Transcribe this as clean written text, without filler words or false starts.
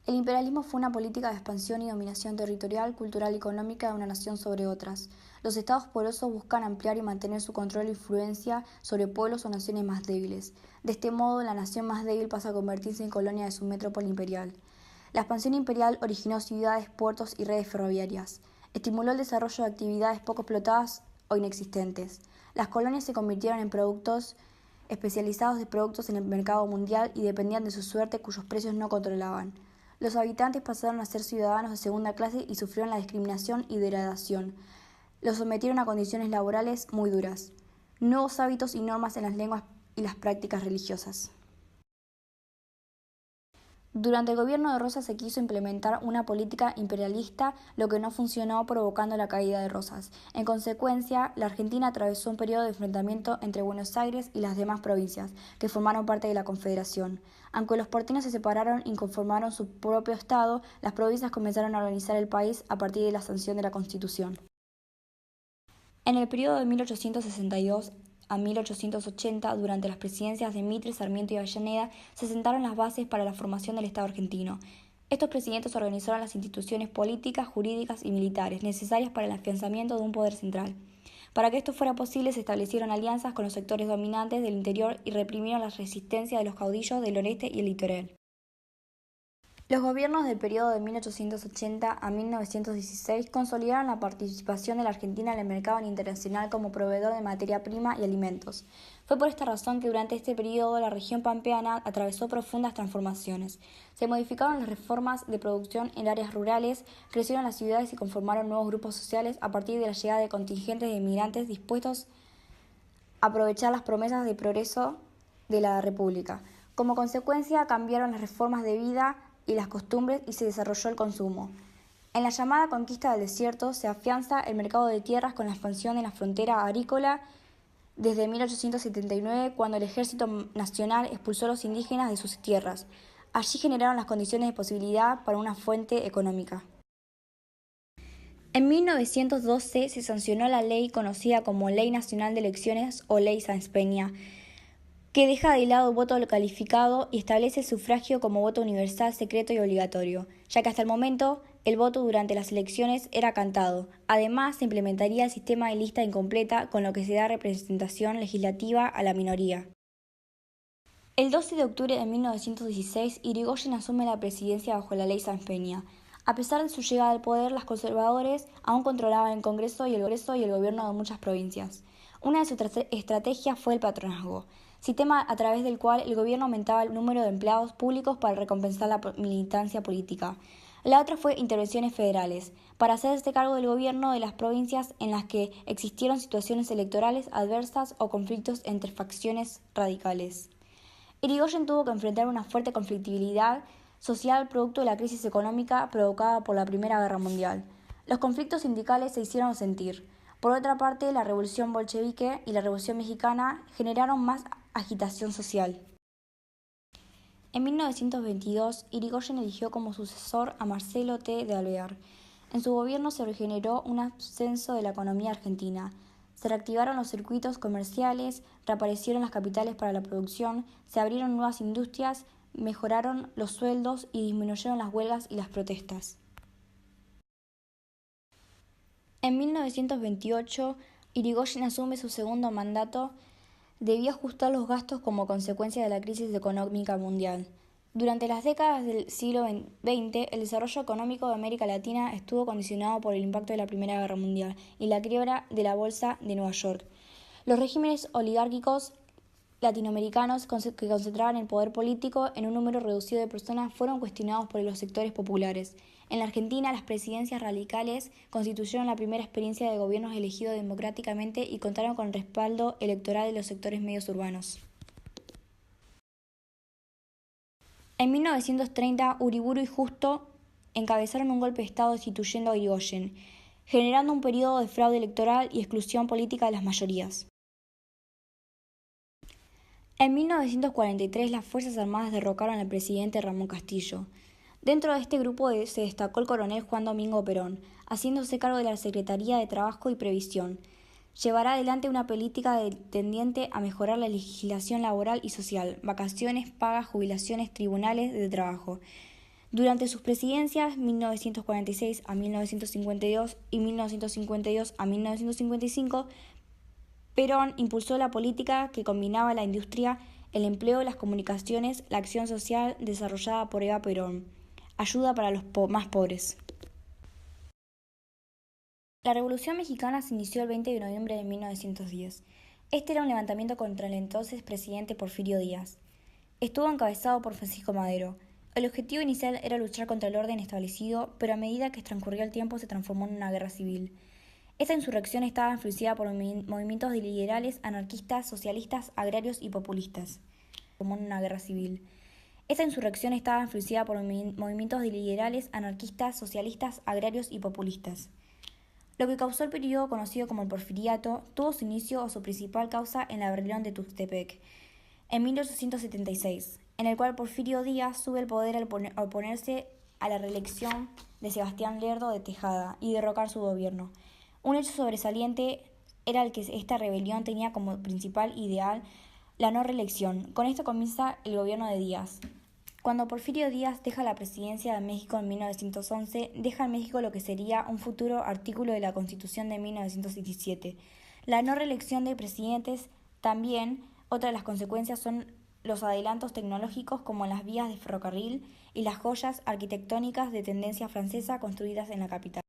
El imperialismo fue una política de expansión y dominación territorial, cultural y económica de una nación sobre otras. Los estados poderosos buscan ampliar y mantener su control e influencia sobre pueblos o naciones más débiles. De este modo, la nación más débil pasa a convertirse en colonia de su metrópoli imperial. La expansión imperial originó ciudades, puertos y redes ferroviarias. Estimuló el desarrollo de actividades poco explotadas o inexistentes. Las colonias se convirtieron en productos especializados de productos en el mercado mundial y dependían de su suerte cuyos precios no controlaban. Los habitantes pasaron a ser ciudadanos de segunda clase y sufrieron la discriminación y degradación. Los sometieron a condiciones laborales muy duras. Nuevos hábitos y normas en las lenguas y las prácticas religiosas. Durante el gobierno de Rosas se quiso implementar una política imperialista, lo que no funcionó, provocando la caída de Rosas. En consecuencia, la Argentina atravesó un periodo de enfrentamiento entre Buenos Aires y las demás provincias, que formaron parte de la Confederación. Aunque los porteños se separaron y conformaron su propio estado, las provincias comenzaron a organizar el país a partir de la sanción de la Constitución. En el periodo de 1862 a 1880, durante las presidencias de Mitre, Sarmiento y Avellaneda, se sentaron las bases para la formación del Estado argentino. Estos presidentes organizaron las instituciones políticas, jurídicas y militares necesarias para el afianzamiento de un poder central. Para que esto fuera posible, se establecieron alianzas con los sectores dominantes del interior y reprimieron la resistencia de los caudillos del noreste y el litoral. Los gobiernos del periodo de 1880 a 1916 consolidaron la participación de la Argentina en el mercado internacional como proveedor de materia prima y alimentos. Fue por esta razón que durante este periodo la región pampeana atravesó profundas transformaciones. Se modificaron las reformas de producción en áreas rurales, crecieron las ciudades y conformaron nuevos grupos sociales a partir de la llegada de contingentes de inmigrantes dispuestos a aprovechar las promesas de progreso de la República. Como consecuencia, cambiaron las reformas de vida y las costumbres y se desarrolló el consumo. En la llamada conquista del desierto se afianza el mercado de tierras con la expansión de la frontera agrícola desde 1879, cuando el Ejército Nacional expulsó a los indígenas de sus tierras. Allí generaron las condiciones de posibilidad para una fuente económica. En 1912 se sancionó la ley conocida como Ley Nacional de Elecciones o Ley Sáenz Peña, que deja de lado el voto calificado y establece el sufragio como voto universal, secreto y obligatorio, ya que hasta el momento el voto durante las elecciones era cantado. Además, se implementaría el sistema de lista incompleta, con lo que se da representación legislativa a la minoría. El 12 de octubre de 1916, Irigoyen asume la presidencia bajo la ley Sáenz Peña. A pesar de su llegada al poder, los conservadores aún controlaban el Congreso y el gobierno de muchas provincias. Una de sus estrategias fue el patronazgo, sistema a través del cual el gobierno aumentaba el número de empleados públicos para recompensar la militancia política. La otra fue intervenciones federales, para hacerse cargo del gobierno de las provincias en las que existieron situaciones electorales adversas o conflictos entre facciones radicales. Irigoyen tuvo que enfrentar una fuerte conflictividad social producto de la crisis económica provocada por la Primera Guerra Mundial. Los conflictos sindicales se hicieron sentir. Por otra parte, la Revolución Bolchevique y la Revolución Mexicana generaron más agitación social. En 1922, Irigoyen eligió como sucesor a Marcelo T. de Alvear. En su gobierno se generó un ascenso de la economía argentina. Se reactivaron los circuitos comerciales, reaparecieron las capitales para la producción, se abrieron nuevas industrias, mejoraron los sueldos y disminuyeron las huelgas y las protestas. En 1928, Irigoyen asume su segundo mandato. Debió ajustar los gastos como consecuencia de la crisis económica mundial. Durante las décadas del siglo XX, el desarrollo económico de América Latina estuvo condicionado por el impacto de la Primera Guerra Mundial y la quiebra de la Bolsa de Nueva York. Los regímenes oligárquicos latinoamericanos que concentraban el poder político en un número reducido de personas fueron cuestionados por los sectores populares. En la Argentina, las presidencias radicales constituyeron la primera experiencia de gobiernos elegidos democráticamente y contaron con el respaldo electoral de los sectores medios urbanos. En 1930, Uriburu y Justo encabezaron un golpe de Estado destituyendo a Irigoyen, generando un periodo de fraude electoral y exclusión política de las mayorías. En 1943, las Fuerzas Armadas derrocaron al presidente Ramón Castillo. Dentro de este grupo se destacó el coronel Juan Domingo Perón, haciéndose cargo de la Secretaría de Trabajo y Previsión. Llevará adelante una política tendiente a mejorar la legislación laboral y social, vacaciones, pagas, jubilaciones, tribunales de trabajo. Durante sus presidencias 1946 a 1952 y 1952 a 1955, Perón impulsó la política que combinaba la industria, el empleo, las comunicaciones, la acción social desarrollada por Eva Perón, ayuda para los más pobres. La Revolución Mexicana se inició el 20 de noviembre de 1910. Este era un levantamiento contra el entonces presidente Porfirio Díaz. Estuvo encabezado por Francisco Madero. El objetivo inicial era luchar contra el orden establecido, pero a medida que transcurrió el tiempo se transformó en una guerra civil. Esta insurrección estaba influenciada por movimientos liberales, anarquistas, socialistas, agrarios y populistas. Esta insurrección estaba influenciada por movimientos liberales, anarquistas, socialistas, agrarios y populistas. Lo que causó el periodo conocido como el Porfiriato tuvo su inicio o su principal causa en la rebelión de Tuxtepec, en 1876, en el cual Porfirio Díaz sube al poder al oponerse a la reelección de Sebastián Lerdo de Tejada y derrocar su gobierno. Un hecho sobresaliente era el que esta rebelión tenía como principal ideal la no reelección. Con esto comienza el gobierno de Díaz. Cuando Porfirio Díaz deja la presidencia de México en 1911, deja en México lo que sería un futuro artículo de la Constitución de 1917. La no reelección de presidentes también, otra de las consecuencias son los adelantos tecnológicos como las vías de ferrocarril y las joyas arquitectónicas de tendencia francesa construidas en la capital.